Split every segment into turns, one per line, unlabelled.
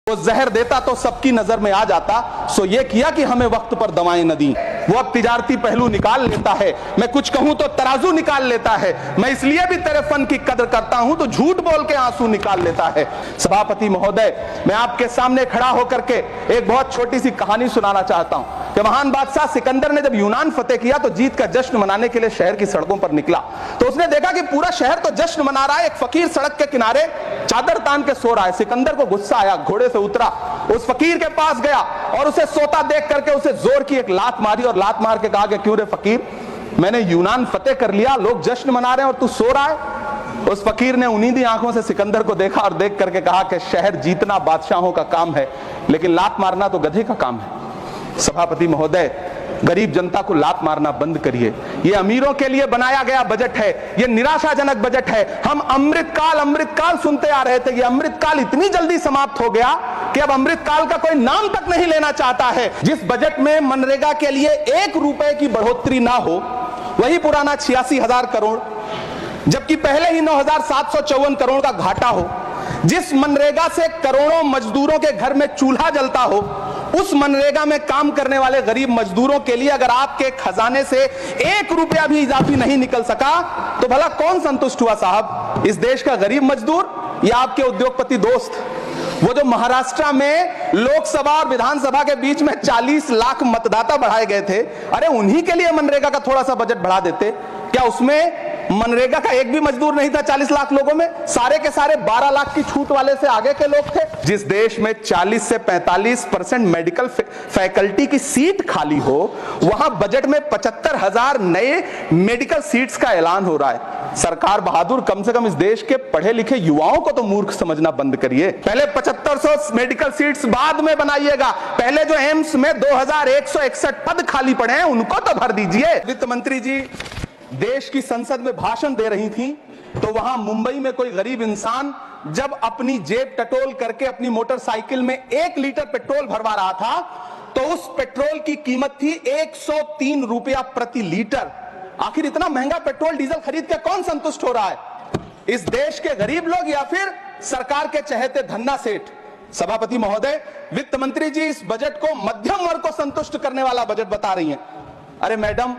वो जहर देता तो सबकी नजर में आ जाता, सो ये किया कि हमें वक्त पर दवाएं न दी। वो अब तिजारती पहलू निकाल लेता है, मैं कुछ कहूं तो तराजू निकाल लेता है। मैं इसलिए भी तेरे फन की कदर करता हूं तो झूठ बोल के आंसू निकाल लेता है। सभापति महोदय, मैं आपके सामने खड़ा होकर के एक बहुत छोटी सी कहानी सुनाना चाहता हूं कि महान बादशाह सिकंदर ने जब यूनान फतेह किया तो जीत का जश्न मनाने के लिए शहर की सड़कों पर निकला। तो उसने देखा कि पूरा शहर तो जश्न मना रहा है, एक फकीर सड़क के किनारे चादर तान के सो रहा है। सिकंदर को गुस्सा आया, घोड़े से उतरा, उस फकीर के पास गया और उसे सोता देख करके उसे जोर की एक लात मारी और लात मार के कहा कि क्यों रे फकीर, मैंने यूनान फतेह कर लिया, लोग जश्न मना रहे हैं और तू सो रहा है। उस फकीर ने उन्नीदी आंखों से सिकंदर को देखा और देख करके कहा कि शहर जीतना बादशाहों का काम है, लेकिन लात मारना तो गधे का काम है। सभापति महोदय, गरीब जनता को लात मारना बंद करिए। ये अमीरों के लिए बनाया गया बजट है, ये निराशाजनक बजट है। हम अमृतकाल सुनते आ रहे थे, ये अमृतकाल इतनी जल्दी समाप्त हो गया कि अब अमृतकाल का कोई नाम तक नहीं लेना चाहता है। जिस बजट में मनरेगा के लिए 1 रुपए की बढ़ोतरी ना हो, वही पुराना 86,000 करोड़, जबकि पहले ही 9,754 करोड़ का घाटा हो। जिस मनरेगा से करोड़ों मजदूरों के घर में चूल्हा जलता हो, उस मनरेगा में काम करने वाले गरीब मजदूरों के लिए अगर आपके खजाने से 1 रुपया भी इजाफी नहीं निकल सका तो भला कौन संतुष्ट हुआ साहब? इस देश का गरीब मजदूर या आपके उद्योगपति दोस्त? वो जो महाराष्ट्र में लोकसभा और विधानसभा के बीच में 40 लाख मतदाता बढ़ाए गए थे, अरे उन्हीं के लिए मनरेगा का थोड़ा सा बजट बढ़ा देते। क्या उसमें मनरेगा का एक भी मजदूर नहीं था 40 लाख लोगों में? सारे के सारे 12 लाख की छूट वाले से आगे के लोग थे। जिस देश में 40 से 45% मेडिकल फैकल्टी की सीट खाली हो, वहां बजट में 75,000 नए मेडिकल सीट्स का ऐलान हो रहा है। सरकार बहादुर, कम से कम इस देश के पढ़े लिखे युवाओं को तो मूर्ख समझना बंद करिए। पहले 7500 मेडिकल सीट्स बाद में बनाइएगा, पहले जो एम्स में 2161 पद खाली पड़े हैं उनको तो भर दीजिए। वित्त मंत्री जी देश की संसद में भाषण दे रही थी तो वहां मुंबई में कोई गरीब इंसान जब अपनी जेब टटोल करके अपनी मोटरसाइकिल में 1 लीटर पेट्रोल भरवा रहा था तो उस पेट्रोल की कीमत थी 103 रुपया प्रति लीटर। आखिर इतना महंगा पेट्रोल डीजल खरीद के कौन संतुष्ट हो रहा है? इस देश के गरीब लोग या फिर सरकार के चहेते धन्ना सेठ? सभापति महोदय, वित्त मंत्री जी इस बजट को मध्यम वर्ग को संतुष्ट करने वाला बजट बता रही हैं। अरे मैडम,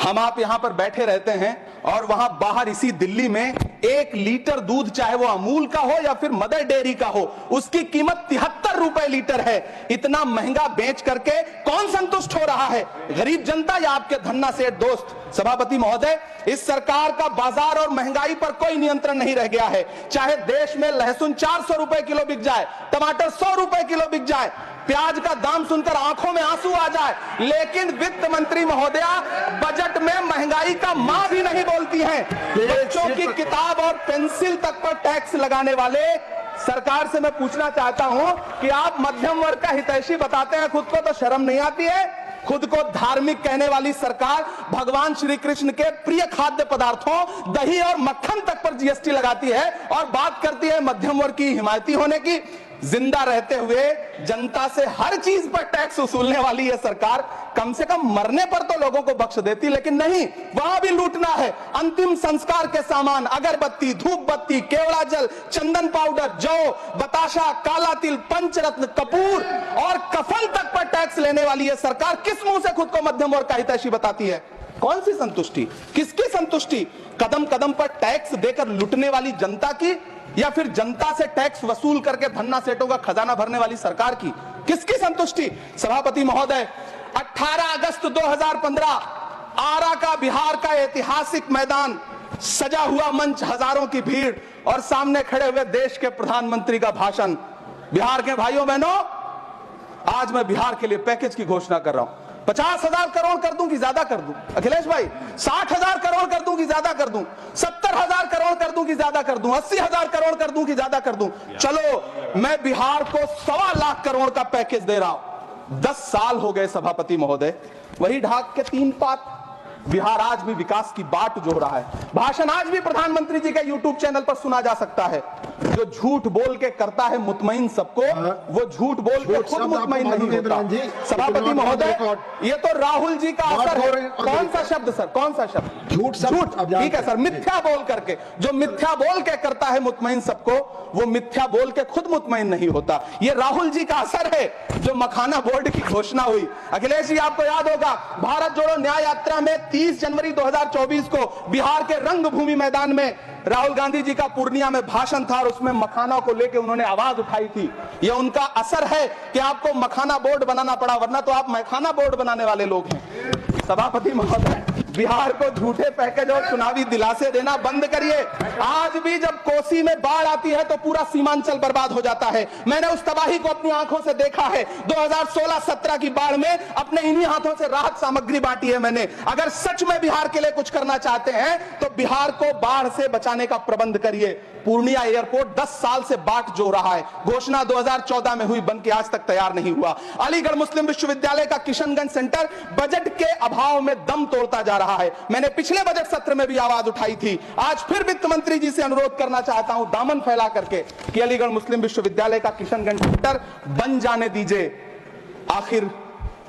हम आप यहां पर बैठे रहते हैं और वहां बाहर इसी दिल्ली में 1 लीटर दूध, चाहे वो अमूल का हो या फिर मदर डेयरी का हो, उसकी कीमत 73 रुपए लीटर है। इतना महंगा बेच करके कौन संतुष्ट हो रहा है? गरीब जनता या आपके धन्ना सेठ दोस्त? सभापति महोदय, इस सरकार का बाजार और महंगाई पर कोई नियंत्रण नहीं रह गया है। चाहे देश में लहसुन 400 रुपए किलो बिक जाए, टमाटर 100 रुपए किलो बिक जाए, प्याज का दाम सुनकर आंखों में आंसू आ जाए, लेकिन वित्त मंत्री महोदया बजट में महंगाई का मां भी नहीं बोलती हैं। बच्चों की किताब और पेंसिल तक पर टैक्स लगाने वाले सरकार से मैं पूछना चाहता हूं कि आप मध्यम वर्ग का हितैषी बताते हैं, खुद को तो शर्म नहीं आती है? खुद को धार्मिक कहने वाली सरकार भगवान श्री कृष्ण के प्रिय खाद्य पदार्थों दही और मक्खन तक पर जीएसटी लगाती है और बात करती है मध्यम वर्ग की हिमायती होने की। जिंदा रहते हुए जनता से हर चीज पर टैक्स वसूलने वाली यह सरकार कम से कम मरने पर तो लोगों को बख्श देती, लेकिन नहीं, वहां भी लूटना है। अंतिम संस्कार के सामान, अगरबत्ती, धूप बत्ती, केवड़ा जल, चंदन पाउडर, जौ, बताशा, काला तिल, पंचरत्न, कपूर और कफन तक पर टैक्स लेने वाली यह सरकार किस मुंह से खुद को मध्यम वर्ग का हितैषी बताती है? कौन सी संतुष्टि? किसकी संतुष्टि? कदम कदम पर टैक्स देकर लुटने वाली जनता की या फिर जनता से टैक्स वसूल करके धन्ना सेठों का खजाना भरने वाली सरकार की? किसकी संतुष्टि? सभापति महोदय, 18 अगस्त 2015 आरा का बिहार का ऐतिहासिक मैदान, सजा हुआ मंच, हजारों की भीड़ और सामने खड़े हुए देश के प्रधानमंत्री का भाषण। बिहार के भाइयों बहनों, आज मैं बिहार के लिए पैकेज की घोषणा कर रहा हूं। 50,000 करोड़ कर दूं कि ज्यादा कर दूं? अखिलेश भाई, 60,000 करोड़ कर दूं कि ज्यादा कर दूं? 70,000 करोड़ कर दूं कि ज्यादा कर दूं? 80,000 करोड़ कर दूं कि ज्यादा कर दूं? चलो, मैं बिहार को 1.25 लाख करोड़ का पैकेज दे रहा हूं। 10 साल हो गए सभापति महोदय, वही ढाक के 3 पात। बिहार आज भी विकास की बाट जोड़ रहा है। भाषण आज भी प्रधानमंत्री जी के YouTube चैनल पर सुना जा सकता है। जो झूठ बोल के करता है मुतमईन सबको, वो झूठ बोल के खुद मुतमईन नहीं होता। सभापति महोदय, ये तो राहुल जी का असर है। कौन सा शब्द सर, कौन सा शब्द? झूठ। ठीक है सर, मिथ्या बोल करके, जो मिथ्या बोल के करता है मुतमईन सबको, वो मिथ्या बोल के खुद मुतमईन नहीं होता। ये राहुल जी का असर है। जो मखाना बोर्ड की घोषणा हुई, अखिलेश जी आपको याद होगा, भारत जोड़ो न्याय यात्रा में 30 जनवरी 2024 को बिहार के रंगभूमि मैदान में राहुल गांधी जी का पूर्णिया में भाषण था और उसमें मखाना को लेकर उन्होंने आवाज उठाई थी। यह उनका असर है कि आपको मखाना बोर्ड बनाना पड़ा, वरना तो आप मखाना बोर्ड बनाने वाले लोग हैं। सभापति महोदय, बिहार को झूठे पैकेज और चुनावी दिलासे देना बंद करिए। आज भी जब कोसी में बाढ़ आती है तो पूरा सीमांचल बर्बाद हो जाता है। मैंने उस तबाही को अपनी आंखों से देखा है। 2016-17 की बाढ़ में अपने इन्हीं हाथों से राहत सामग्री बांटी है मैंने। अगर सच में बिहार के लिए कुछ करना चाहते हैं तो बिहार को बाढ़ से बचाने का प्रबंध करिए। पूर्णिया एयरपोर्ट 10 साल से बाट जो रहा है, घोषणा 2014 में हुई, बन के आज तक तैयार नहीं हुआ। अलीगढ़ मुस्लिम विश्वविद्यालय का किशनगंज सेंटर बजट के अभाव में दम तोड़ता जा रहा है। मैंने पिछले बजट सत्र में भी आवाज उठाई थी। आज फिर वित्त मंत्री जी से अनुरोध करना चाहता हूं, दामन फैला करके, कि अलीगढ़ मुस्लिम विश्वविद्यालय का किशनगंज सेंटर बन जाने दीजिए। आखिर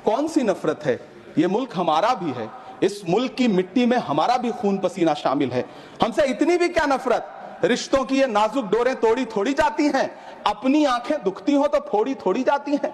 कौन सी नफरत है? यह मुल्क हमारा भी है, इस मुल्क की मिट्टी में हमारा भी खून पसीना शामिल है। हमसे इतनी भी क्या नफरत? रिश्तों की ये नाजुक डोरें तोड़ी थोड़ी जाती हैं। अपनी आंखें दुखती हो तो फोड़ी थोड़ी जाती हैं।